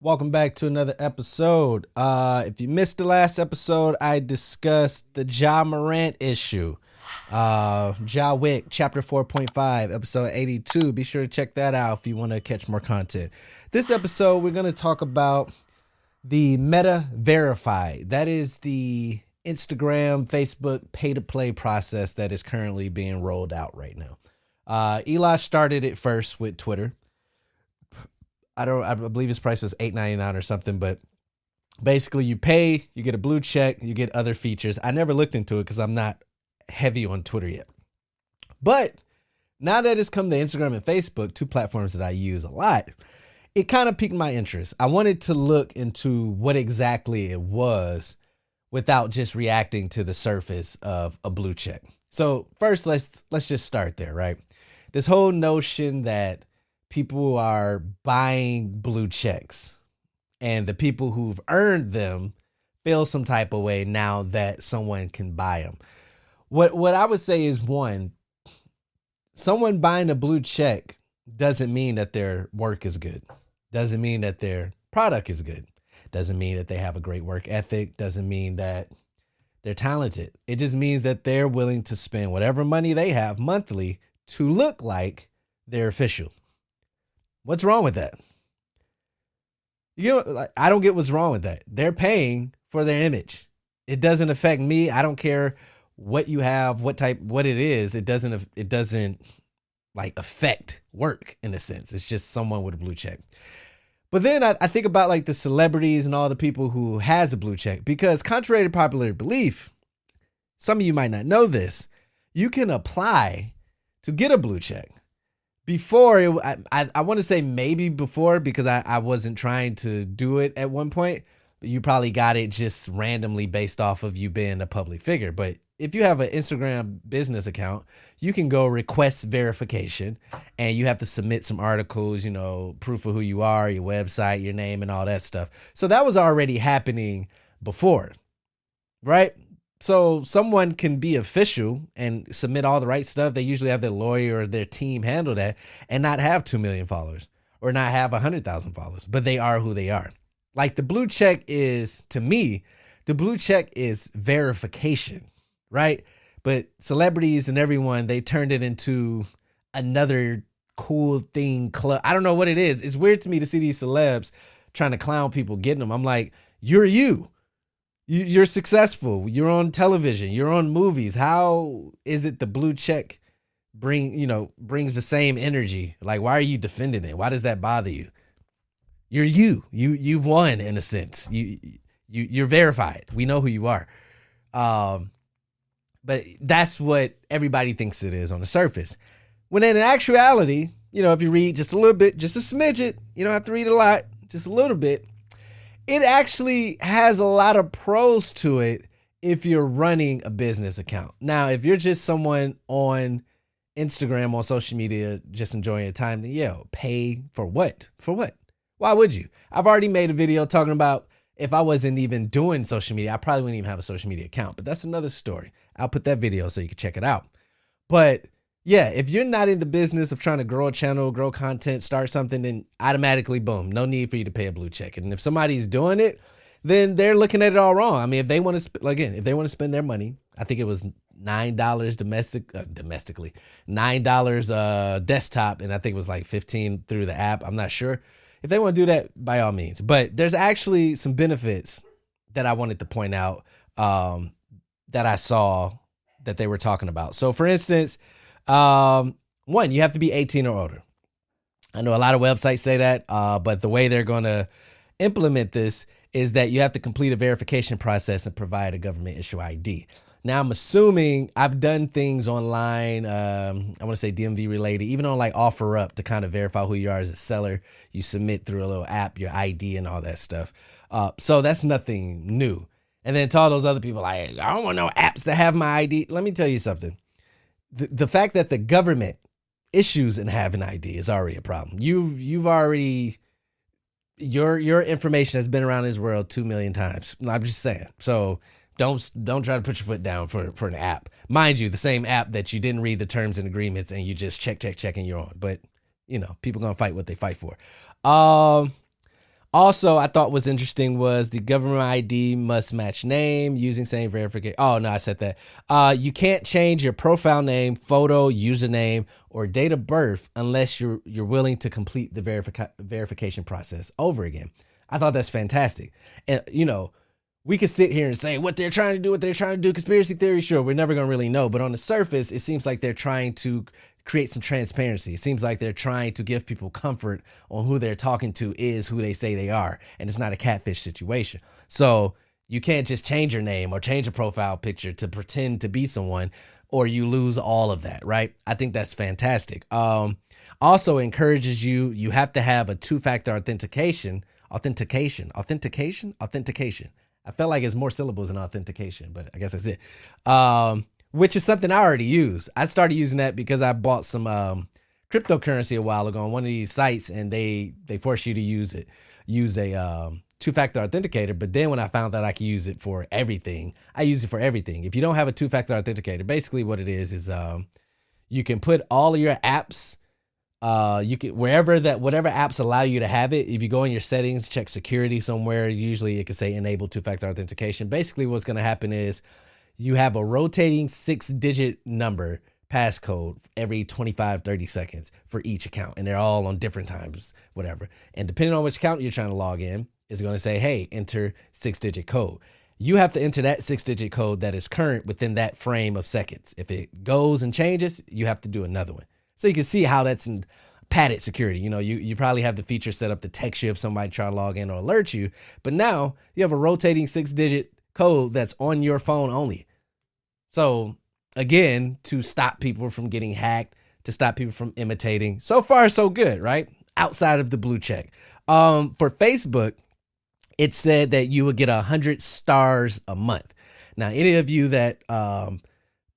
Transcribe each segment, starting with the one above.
Welcome back to another episode. If you missed the last episode, I discussed the Ja Morant issue. Ja Wick, chapter 4.5, episode 82. Be sure to check that out if you want to catch more content. This episode, we're going to talk about the Meta Verify. That is the Instagram, Facebook pay-to-play process that is currently being rolled out right now. Eli started it first with Twitter. I believe his price was $8.99 or something, but basically you pay, you get a blue check, you get other features. I never looked into it because I'm not heavy on Twitter yet. But now that it's come to Instagram and Facebook, two platforms that I use a lot, it kind of piqued my interest. I wanted to look into what exactly it was without just reacting to the surface of a blue check. So first, let's just start there, right? This whole notion that people are buying blue checks and the people who've earned them feel some type of way now that someone can buy them. What I would say is, one, someone buying a blue check doesn't mean that their work is good. Doesn't mean that their product is good. Doesn't mean that they have a great work ethic. Doesn't mean that they're talented. It just means that they're willing to spend whatever money they have monthly to look like they're official. What's wrong with that? I don't get what's wrong with that. They're paying for their image. It doesn't affect me. I don't care what you have, what it is. It doesn't like affect work in a sense. It's just someone with a blue check. But then I think about like the celebrities and all the people who has a blue check, because contrary to popular belief, some of you might not know this, you can apply to get a blue check. Before, I want to say maybe before, because I wasn't trying to do it at one point. You probably got it just randomly based off of you being a public figure. But if you have an Instagram business account, you can go request verification and you have to submit some articles, proof of who you are, your website, your name, and all that stuff. So that was already happening before, right? So someone can be official and submit all the right stuff. They usually have their lawyer or their team handle that and not have 2 million followers or not have 100,000 followers, but they are who they are. Like the blue check is, to me, the blue check is verification, right? But celebrities and everyone, they turned it into another cool thing club. I don't know what it is. It's weird to me to see these celebs trying to clown people getting them. I'm like, you're you. You're successful. You're on television. You're on movies. How is it the blue check brings the same energy? Like, why are you defending it? Why does that bother you? You're you. You've won in a sense. You're verified. We know who you are. But that's what everybody thinks it is on the surface. When in actuality, if you read just a little bit, just a smidget, you don't have to read a lot, just a little bit. It actually has a lot of pros to it if you're running a business account. Now, if you're just someone on Instagram, on social media, just enjoying your time, then pay for what? For what? Why would you? I've already made a video talking about if I wasn't even doing social media, I probably wouldn't even have a social media account, but that's another story. I'll put that video so you can check it out. But yeah, if you're not in the business of trying to grow a channel, grow content, start something, then automatically, boom, no need for you to pay a blue check. And if somebody's doing it, then they're looking at it all wrong. I mean, if they want to, if they want to spend their money, I think it was $9 domestically, $9 desktop, and I think it was like $15 through the app. I'm not sure. If they want to do that, by all means. But there's actually some benefits that I wanted to point out that I saw that they were talking about. So, for instance, one, you have to be 18 or older. I know a lot of websites say that, but the way they're going to implement this is that you have to complete a verification process and provide a government issue ID. Now, I'm assuming I've done things online, I want to say DMV related, even on like OfferUp to kind of verify who you are as a seller. You submit through a little app, your ID and all that stuff. So that's nothing new. And then to all those other people, like, I don't want no apps to have my ID. Let me tell you something. The fact that the government issues and have an ID is already a problem. You've already, your information has been around this world 2 million times. I'm just saying. So don't try to put your foot down for an app. Mind you, the same app that you didn't read the terms and agreements and you just check and you're on. But people gonna fight what they fight for. Also, I thought was interesting was the government ID must match name using same verification. Oh no, I said that. You can't change your profile name, photo, username, or date of birth unless you're willing to complete the verification process over again. I thought that's fantastic. And we could sit here and say what they're trying to do, conspiracy theory. Sure, we're never going to really know. But on the surface, it seems like they're trying to create some transparency. It seems like they're trying to give people comfort on who they're talking to is who they say they are. And it's not a catfish situation. So you can't just change your name or change a profile picture to pretend to be someone, or you lose all of that, right? I think that's fantastic. Also encourages you have to have a two-factor authentication. I felt like it's more syllables than authentication, but I guess that's it. Which is something I already use. I started using that because I bought some cryptocurrency a while ago on one of these sites, and they force you to use a two-factor authenticator. But then when I found that I could use it for everything, I use it for everything. If you don't have a two-factor authenticator, basically what it is you can put all of your apps. You can whatever apps allow you to have it. If you go in your settings, check security somewhere, usually it can say enable two-factor authentication. Basically what's going to happen is you have a rotating 6-digit number passcode every 25, 30 seconds for each account. And they're all on different times, whatever. And depending on which account you're trying to log in, it's going to say, hey, enter 6-digit code. You have to enter that 6-digit code that is current within that frame of seconds. If it goes and changes, you have to do another one. So you can see how that's in padded security. You probably have the feature set up to text you if somebody try to log in or alert you. But now you have a rotating 6-digit code that's on your phone only. So again, to stop people from getting hacked, to stop people from imitating. So far, so good, right? Outside of the blue check. For Facebook, it said that you would get 100 stars a month. Now, any of you that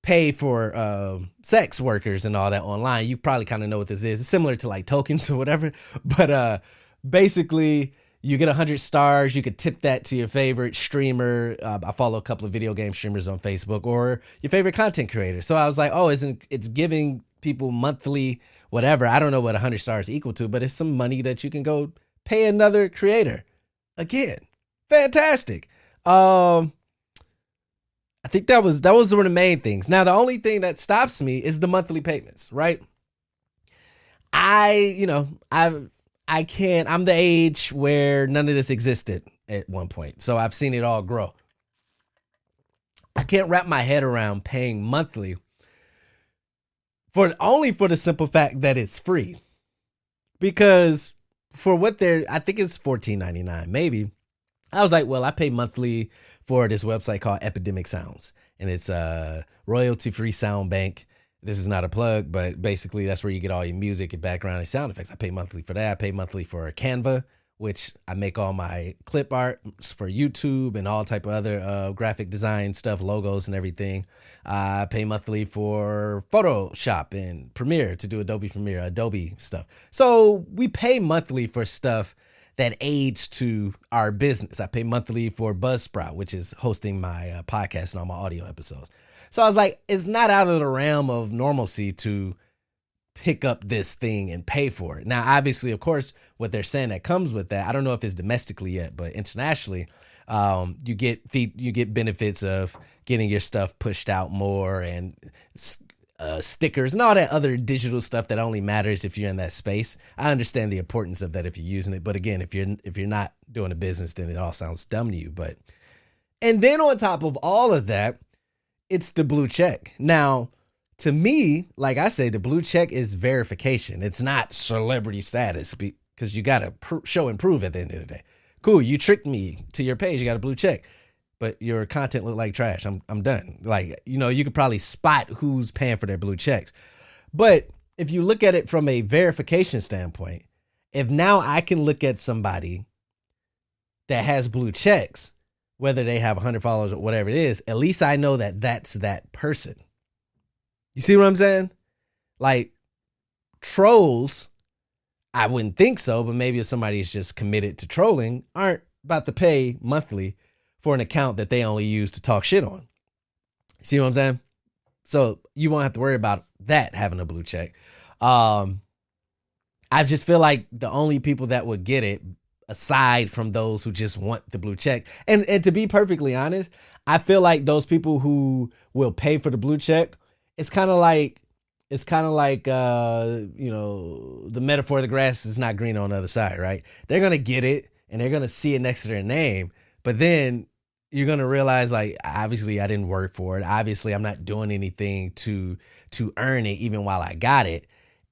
pay for sex workers and all that online, you probably kind of know what this is. It's similar to like tokens or whatever. But basically, you get 100 stars. You could tip that to your favorite streamer. I follow a couple of video game streamers on Facebook, or your favorite content creator. So I was like, oh, it's giving people monthly whatever. I don't know what 100 stars equal to, but it's some money that you can go pay another creator. Again, fantastic. I think that was one of the main things. Now, the only thing that stops me is the monthly payments, right? I'm the age where none of this existed at one point. So I've seen it all grow. I can't wrap my head around paying monthly for the simple fact that it's free. Because for what I think it's $14.99, maybe. I was like, well, I pay monthly for this website called Epidemic Sounds, and it's a royalty-free sound bank. This is not a plug, but basically that's where you get all your music and background and sound effects. I pay monthly for that. I pay monthly for Canva, which I make all my clip art for YouTube and all type of other graphic design stuff, logos and everything. I pay monthly for Photoshop and Premiere to do Adobe stuff. So we pay monthly for stuff that aids to our business. I pay monthly for Buzzsprout, which is hosting my podcast and all my audio episodes. So I was like, it's not out of the realm of normalcy to pick up this thing and pay for it. Now, obviously, of course, what they're saying that comes with that, I don't know if it's domestically yet, but internationally, you get benefits of getting your stuff pushed out more and stickers and all that other digital stuff that only matters if you're in that space. I understand the importance of that if you're using it, but again, if you're not doing a business, then it all sounds dumb to you. And then on top of all of that, it's the blue check. Now, to me, like I say, the blue check is verification. It's not celebrity status because you got to show and prove at the end of the day. Cool, you tricked me to your page. You got a blue check, but your content looked like trash. I'm done. Like, you could probably spot who's paying for their blue checks. But if you look at it from a verification standpoint, if now I can look at somebody that has blue checks, whether they have 100 followers or whatever it is, at least I know that that's that person. You see what I'm saying? Like, trolls, I wouldn't think so, but maybe if somebody is just committed to trolling, aren't about to pay monthly for an account that they only use to talk shit on. You see what I'm saying? So you won't have to worry about that having a blue check. I just feel like the only people that would get it, aside from those who just want the blue check. And to be perfectly honest, I feel like those people who will pay for the blue check, it's kind of like you know, the metaphor, the grass is not green on the other side, right? They're going to get it and they're going to see it next to their name, but then you're going to realize, like, obviously I didn't work for it. Obviously I'm not doing anything to earn it even while I got it.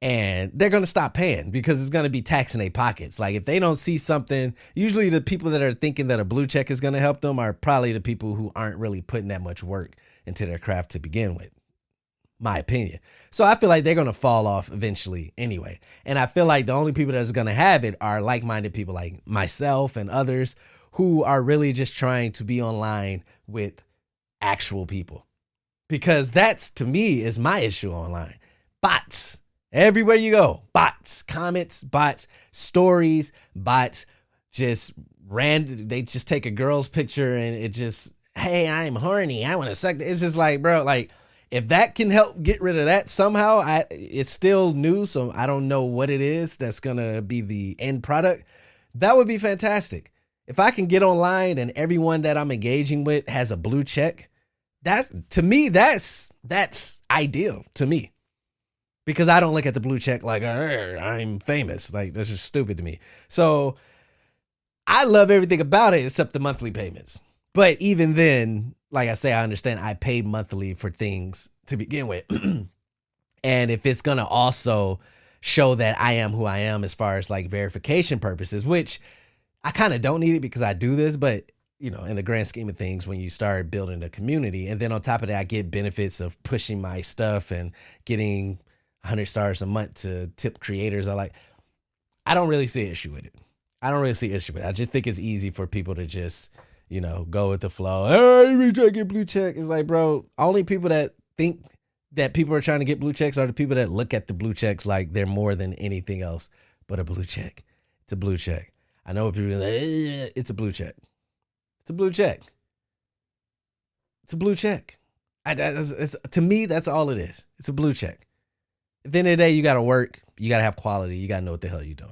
And they're going to stop paying because it's going to be taxing their pockets. Like, if they don't see something, usually the people that are thinking that a blue check is going to help them are probably the people who aren't really putting that much work into their craft to begin with, my opinion. So I feel like they're going to fall off eventually anyway. And I feel like the only people that's going to have it are like-minded people like myself and others who are really just trying to be online with actual people. Because that's, to me, is my issue online. Bots. Everywhere you go, bots, comments, bots, stories, bots, just random. They just take a girl's picture and it just, hey, I'm horny, I want to suck. It's just like, bro, like, if that can help get rid of that somehow, it's still new, so I don't know what it is that's going to be the end product. That would be fantastic. If I can get online and everyone that I'm engaging with has a blue check, that's ideal to me. Because I don't look at the blue check like, I'm famous. Like, that's just stupid to me. So I love everything about it except the monthly payments. But even then, like I say, I understand I pay monthly for things to begin with. And if it's going to also show that I am who I am as far as like verification purposes, which I kind of don't need it because I do this, but you know, in the grand scheme of things, when you start building a community, and then on top of that, I get benefits of pushing my stuff and getting 100 stars a month to tip creators. I don't really see an issue with it. I just think it's easy for people to just, you know, go with the flow. Hey, we try to get blue check. It's like, bro, only people that think that people are trying to get blue checks are the people that look at the blue checks like they're more than anything else but a blue check. It's a blue check. I know what people are like, it's a blue check. It's a blue check. It's a blue check. To me, that's all it is. It's a blue check. At the end of the day, you got to work. You got to have quality. You got to know what the hell you're doing.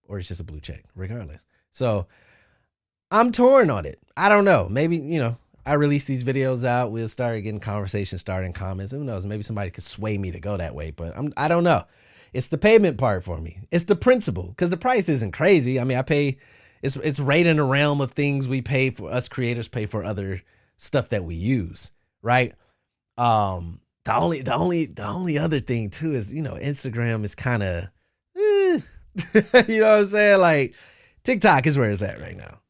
Or it's just a blue check, regardless. So I'm torn on it. I don't know. Maybe, you know, I release these videos out. We'll start getting conversations starting, comments. Who knows? Maybe somebody could sway me to go that way. But I don't know. It's the payment part for me. It's the principle. Because the price isn't crazy. I mean, I pay. It's right in the realm of things we pay for. Us creators pay for other stuff that we use. Right? The only other thing too is, you know, Instagram is kind of, you know what I'm saying? Like, TikTok is where it's at right now.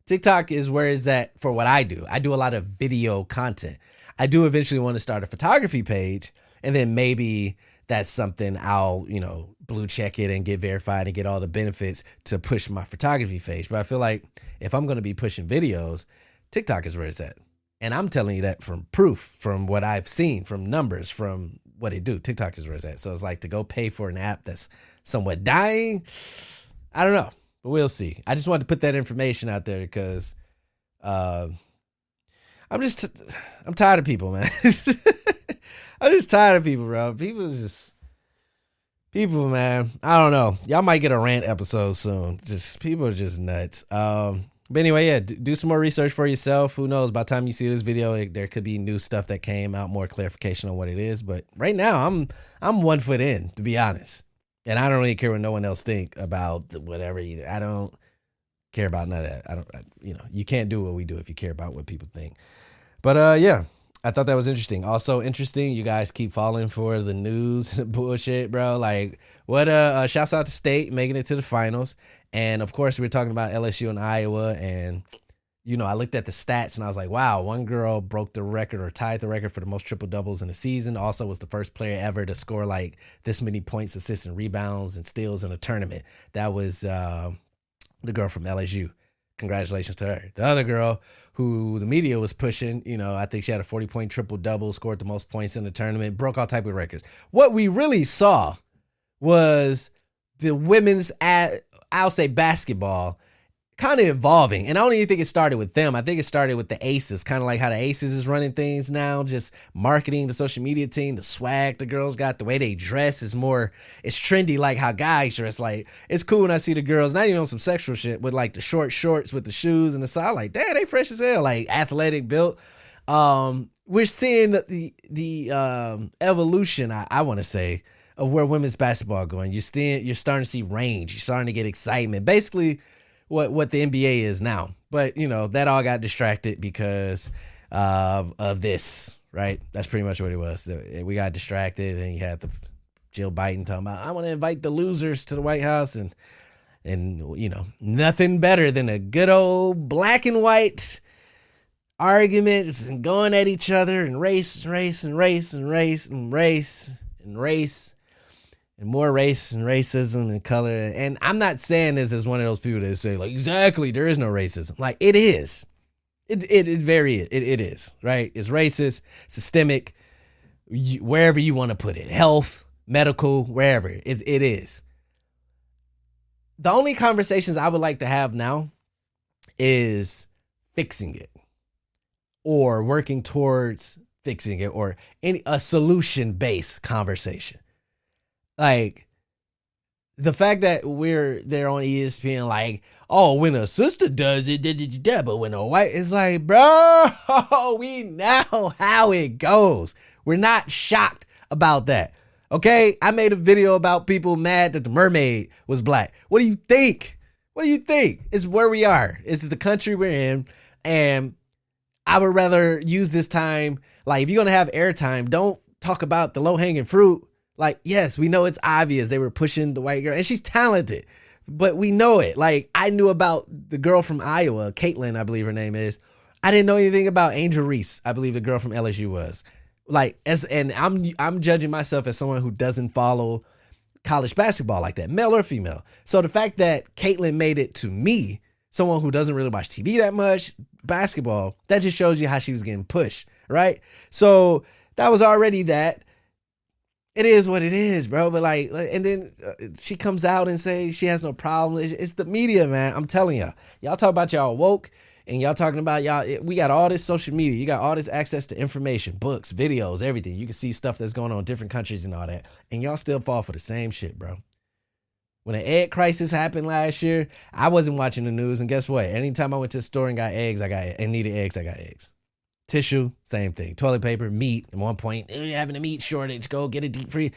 TikTok is where it's at for what I do. I do a lot of video content. I do eventually want to start a photography page, and then maybe that's something I'll, you know, blue check it and get verified and get all the benefits to push my photography page. But I feel like if I'm going to be pushing videos, TikTok is where it's at. And I'm telling you that from proof, from what I've seen, from numbers, from what they do. TikTok is where it's at. So it's like, to go pay for an app that's somewhat dying, I don't know, but we'll see. I just wanted to put that information out there because I'm tired of people, man. I'm just tired of people, bro. People, man. I don't know. Y'all might get a rant episode soon. Just people are just nuts. But anyway, yeah, do some more research for yourself. Who knows? By the time you see this video, there could be new stuff that came out, more clarification on what it is. But right now, I'm 1 foot in, to be honest. And I don't really care what no one else think about whatever either. I don't care about none of that. You know, you can't do what we do if you care about what people think. But yeah, I thought that was interesting. Also interesting, you guys keep falling for the news and bullshit, bro. Like, what shouts out to State making it to the finals. And of course, we're talking about LSU and Iowa. And, you know, I looked at the stats and I was like, wow, one girl broke the record or tied the record for the most triple doubles in a season. Also was the first player ever to score like this many points, assists, and rebounds and steals in a tournament. That was the girl from LSU. Congratulations to her. The other girl who the media was pushing, you know, I think she had a 40-point triple-double, scored the most points in the tournament, broke all type of records. What we really saw was the women's, I'll say basketball, kind of evolving. And I don't even think it started with them. I think it started with the Aces, kind of like how the Aces is running things now, just marketing the social media team, the swag the girls got, the way they dress is more, it's trendy like how guys dress. Like, it's cool when I see the girls, not even on some sexual shit, with like the short shorts with the shoes and the side, like, damn, they fresh as hell, like athletic built. We're seeing the evolution, I want to say, of where women's basketball going. You're starting to see range. You're starting to get excitement. Basically, what the NBA is now. But, you know, that all got distracted because of this, right? That's pretty much what it was. We got distracted, and you had the Jill Biden talking about, I want to invite the losers to the White House, and you know, nothing better than a good old black and white arguments and going at each other and race and race and race and race and race and race. And more race and racism and color. And I'm not saying this as one of those people that say, like, exactly, there is no racism. Like, it is. It is, right? It's racist, systemic, wherever you want to put it. Health, medical, wherever. It is. The only conversations I would like to have now is fixing it, or working towards fixing it, or a solution-based conversation. Like, the fact that we're there on ESPN, like, oh, when a sister does it, but when a white, it's like, bro, we know how it goes. We're not shocked about that. Okay, I made a video about people mad that the mermaid was black. What do you think? What do you think? It's where we are. It's the country we're in, and I would rather use this time, like, if you're going to have airtime, don't talk about the low-hanging fruit. Like, yes, we know it's obvious they were pushing the white girl, and she's talented, but we know it. Like, I knew about the girl from Iowa, Caitlin, I believe her name is. I didn't know anything about Angel Reese, I believe the girl from LSU was. Like, and I'm judging myself as someone who doesn't follow college basketball like that, male or female. So the fact that Caitlin made it to me, someone who doesn't really watch TV that much, basketball, that just shows you how she was getting pushed, right? So that was already that. It is what it is, bro. But like, and then she comes out and say she has no problem. It's the media, man. I'm telling y'all talk about y'all woke, and y'all talking about y'all. We got all this social media. You got all this access to information, books, videos, everything. You can see stuff that's going on in different countries and all that. And y'all still fall for the same shit, bro. When the egg crisis happened last year, I wasn't watching the news. And guess what? Anytime I went to the store and got eggs, I got eggs. Tissue, same thing. Toilet paper, meat. At one point, you're having a meat shortage. Go get a deep freeze.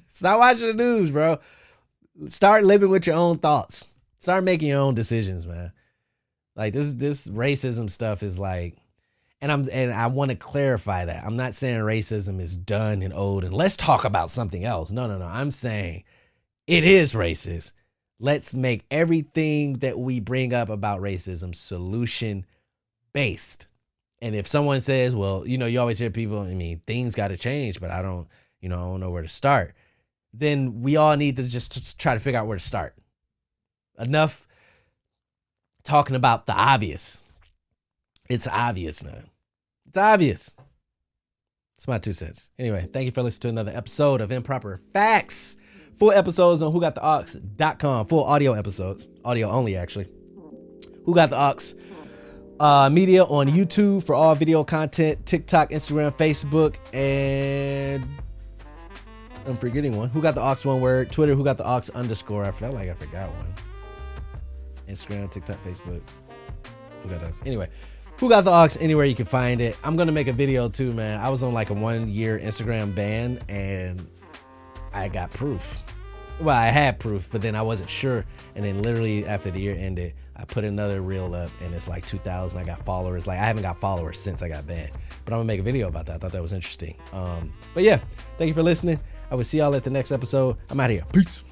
Stop watching the news, bro. Start living with your own thoughts. Start making your own decisions, man. Like, this racism stuff is like, and I want to clarify that. I'm not saying racism is done and old and let's talk about something else. No. I'm saying it is racist. Let's make everything that we bring up about racism solution based. And if someone says, well, you know, you always hear people, I mean, things got to change, but I don't know where to start. Then we all need to just try to figure out where to start. Enough talking about the obvious. It's obvious, man. It's obvious. It's my 2 cents. Anyway, thank you for listening to another episode of Improper Facts. Full episodes on whogottheaux.com. Full audio episodes. Audio only, actually. Who Got the Aux? Media on YouTube for all video content. TikTok, Instagram, Facebook, and I'm forgetting one. Who Got the Aux, one word. Twitter, Who Got the Aux _ I felt like I forgot one. Instagram, TikTok, Facebook. Who Got the Aux? Anyway, Who Got the Aux, anywhere you can find it. I'm going to make a video too, man. I was on like a 1-year Instagram ban and I got proof. Well, I had proof, but then I wasn't sure. And then literally after the year ended, I put another reel up and it's like 2,000. I got followers. Like, I haven't got followers since I got banned, but I'm gonna make a video about that. I thought that was interesting. But yeah, thank you for listening. I will see y'all at the next episode. I'm out of here. Peace.